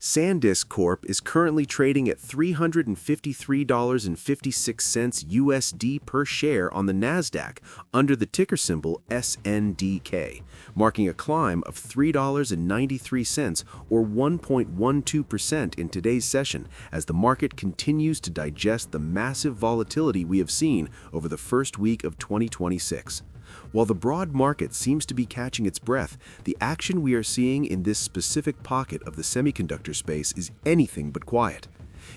SanDisk Corp is currently trading at $353.56 USD per share on the NASDAQ under the ticker symbol SNDK, marking a climb of $3.93 or 1.12% in today's session as the market continues to digest the massive volatility we have seen over the first week of 2026. While the broad market seems to be catching its breath, the action we are seeing in this specific pocket of the semiconductor space is anything but quiet.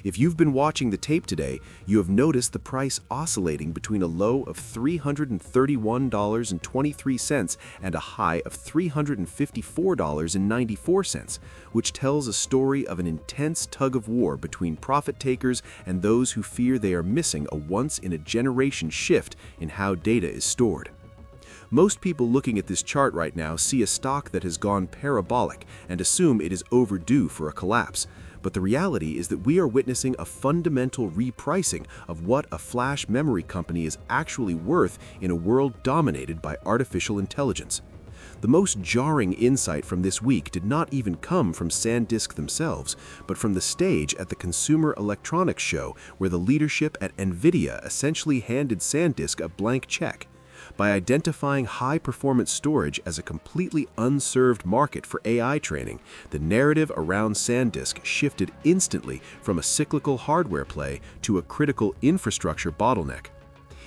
If you've been watching the tape today, you have noticed the price oscillating between a low of $331.23 and a high of $354.94, which tells a story of an intense tug-of-war between profit takers and those who fear they are missing a once-in-a-generation shift in how data is stored. Most people looking at this chart right now see a stock that has gone parabolic and assume it is overdue for a collapse. But the reality is that we are witnessing a fundamental repricing of what a flash memory company is actually worth in a world dominated by artificial intelligence. The most jarring insight from this week did not even come from SanDisk themselves, but from the stage at the Consumer Electronics Show, where the leadership at NVIDIA essentially handed SanDisk a blank check. By identifying high-performance storage as a completely unserved market for AI training, the narrative around SanDisk shifted instantly from a cyclical hardware play to a critical infrastructure bottleneck.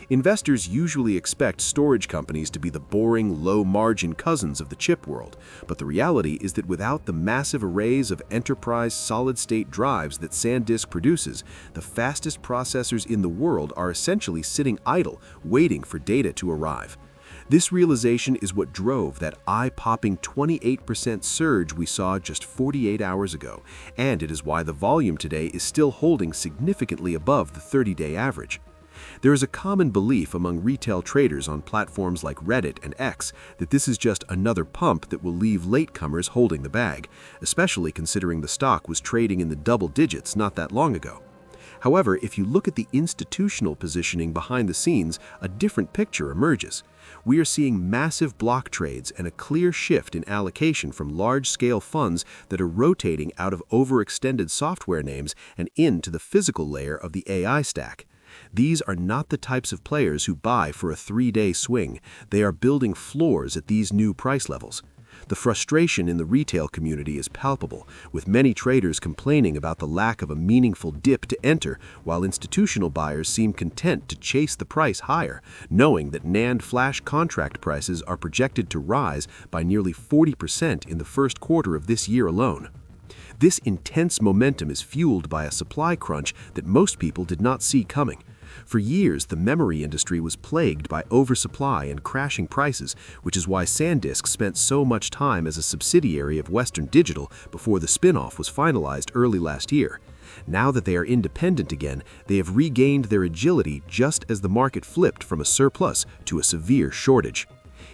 Investors usually expect storage companies to be the boring, low-margin cousins of the chip world, but the reality is that without the massive arrays of enterprise solid-state drives that SanDisk produces, the fastest processors in the world are essentially sitting idle, waiting for data to arrive. This realization is what drove that eye-popping 28% surge we saw just 48 hours ago, and it is why the volume today is still holding significantly above the 30-day average. There is a common belief among retail traders on platforms like Reddit and X that this is just another pump that will leave latecomers holding the bag, especially considering the stock was trading in the double digits not that long ago. However, if you look at the institutional positioning behind the scenes, a different picture emerges. We are seeing massive block trades and a clear shift in allocation from large-scale funds that are rotating out of overextended software names and into the physical layer of the AI stack. These are not the types of players who buy for a 3-day swing. They are building floors at these new price levels. The frustration in the retail community is palpable, with many traders complaining about the lack of a meaningful dip to enter, while institutional buyers seem content to chase the price higher, knowing that NAND flash contract prices are projected to rise by nearly 40% in the first quarter of this year alone. This intense momentum is fueled by a supply crunch that most people did not see coming. For years, the memory industry was plagued by oversupply and crashing prices, which is why SanDisk spent so much time as a subsidiary of Western Digital before the spin-off was finalized early last year. Now that they are independent again, they have regained their agility just as the market flipped from a surplus to a severe shortage.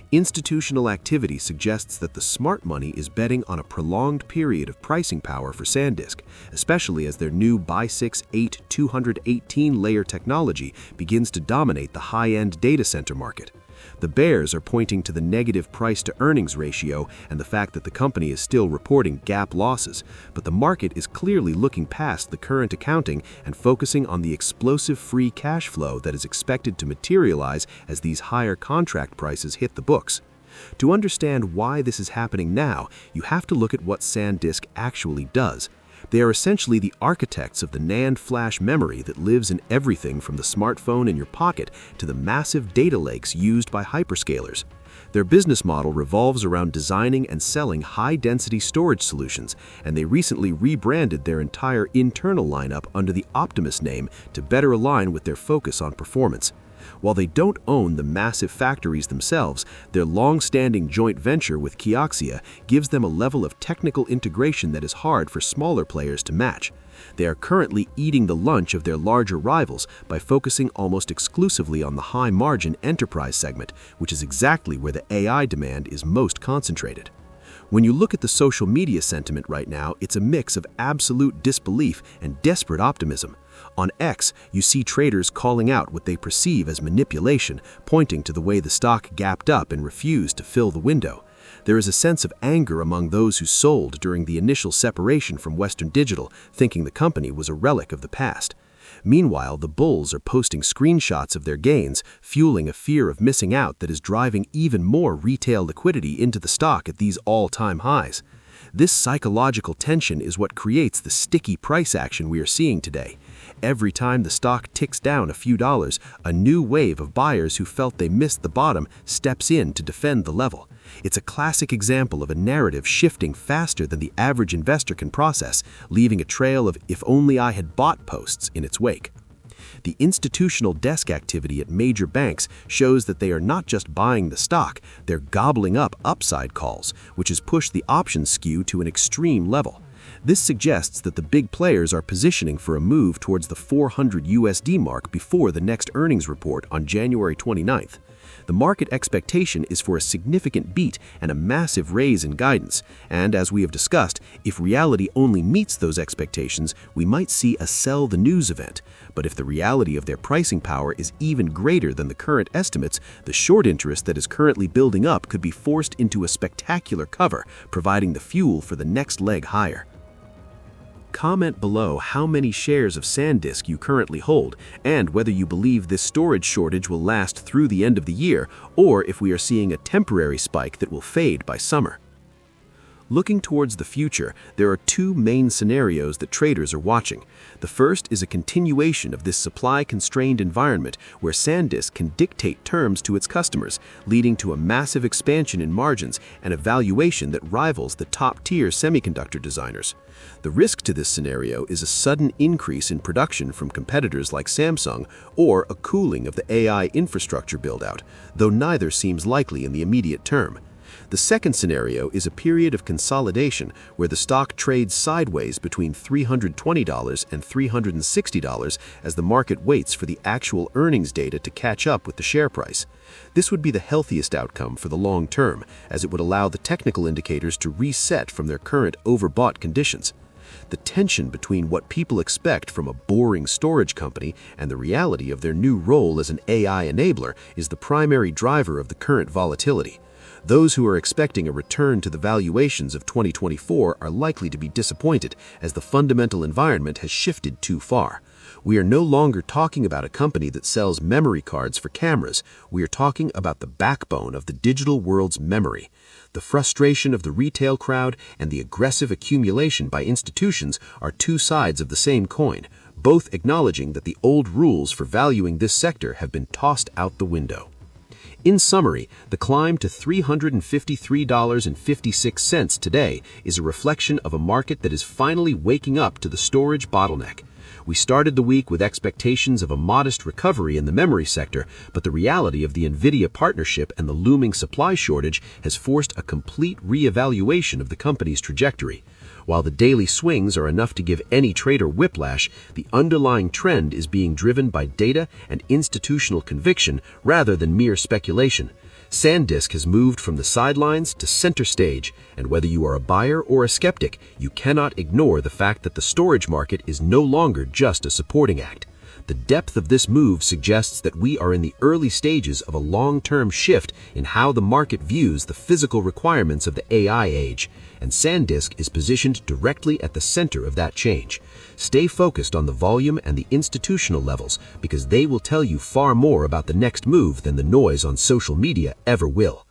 Institutional activity suggests that the smart money is betting on a prolonged period of pricing power for SanDisk, especially as their new BiCS 8 218-layer technology begins to dominate the high-end data center market. The bears are pointing to the negative price-to-earnings ratio and the fact that the company is still reporting GAAP losses, but the market is clearly looking past the current accounting and focusing on the explosive free cash flow that is expected to materialize as these higher contract prices hit the books. To understand why this is happening now, you have to look at what SanDisk actually does. They are essentially the architects of the NAND flash memory that lives in everything from the smartphone in your pocket to the massive data lakes used by hyperscalers. Their business model revolves around designing and selling high-density storage solutions, and they recently rebranded their entire internal lineup under the Optimism name to better align with their focus on performance. While they don't own the massive factories themselves, their long-standing joint venture with Kioxia gives them a level of technical integration that is hard for smaller players to match. They are currently eating the lunch of their larger rivals by focusing almost exclusively on the high-margin enterprise segment, which is exactly where the AI demand is most concentrated. When you look at the social media sentiment right now, it's a mix of absolute disbelief and desperate optimism. On X, you see traders calling out what they perceive as manipulation, pointing to the way the stock gapped up and refused to fill the window. There is a sense of anger among those who sold during the initial separation from Western Digital, thinking the company was a relic of the past. Meanwhile, the bulls are posting screenshots of their gains, fueling a fear of missing out that is driving even more retail liquidity into the stock at these all-time highs. This psychological tension is what creates the sticky price action we are seeing today. Every time the stock ticks down a few dollars, a new wave of buyers who felt they missed the bottom steps in to defend the level. It's a classic example of a narrative shifting faster than the average investor can process, leaving a trail of "if only I had bought" posts in its wake. The institutional desk activity at major banks shows that they are not just buying the stock, they're gobbling up upside calls, which has pushed the option skew to an extreme level. This suggests that the big players are positioning for a move towards the 400 USD mark before the next earnings report on January 29th. The market expectation is for a significant beat and a massive raise in guidance, and as we have discussed, if reality only meets those expectations, we might see a sell the news event. But if the reality of their pricing power is even greater than the current estimates, the short interest that is currently building up could be forced into a spectacular cover, providing the fuel for the next leg higher. Comment below how many shares of SanDisk you currently hold, and whether you believe this storage shortage will last through the end of the year, or if we are seeing a temporary spike that will fade by summer. Looking towards the future, there are two main scenarios that traders are watching. The first is a continuation of this supply-constrained environment where SanDisk can dictate terms to its customers, leading to a massive expansion in margins and a valuation that rivals the top-tier semiconductor designers. The risk to this scenario is a sudden increase in production from competitors like Samsung or a cooling of the AI infrastructure build-out, though neither seems likely in the immediate term. The second scenario is a period of consolidation where the stock trades sideways between $320 and $360 as the market waits for the actual earnings data to catch up with the share price. This would be the healthiest outcome for the long term, as it would allow the technical indicators to reset from their current overbought conditions. The tension between what people expect from a boring storage company and the reality of their new role as an AI enabler is the primary driver of the current volatility. Those who are expecting a return to the valuations of 2024 are likely to be disappointed, as the fundamental environment has shifted too far. We are no longer talking about a company that sells memory cards for cameras. We are talking about the backbone of the digital world's memory. The frustration of the retail crowd and the aggressive accumulation by institutions are two sides of the same coin, both acknowledging that the old rules for valuing this sector have been tossed out the window. In summary, the climb to $353.56 today is a reflection of a market that is finally waking up to the storage bottleneck. We started the week with expectations of a modest recovery in the memory sector, but the reality of the NVIDIA partnership and the looming supply shortage has forced a complete re-evaluation of the company's trajectory. While the daily swings are enough to give any trader whiplash, the underlying trend is being driven by data and institutional conviction rather than mere speculation. SanDisk has moved from the sidelines to center stage, and whether you are a buyer or a skeptic, you cannot ignore the fact that the storage market is no longer just a supporting act. The depth of this move suggests that we are in the early stages of a long-term shift in how the market views the physical requirements of the AI age, and SanDisk is positioned directly at the center of that change. Stay focused on the volume and the institutional levels, because they will tell you far more about the next move than the noise on social media ever will.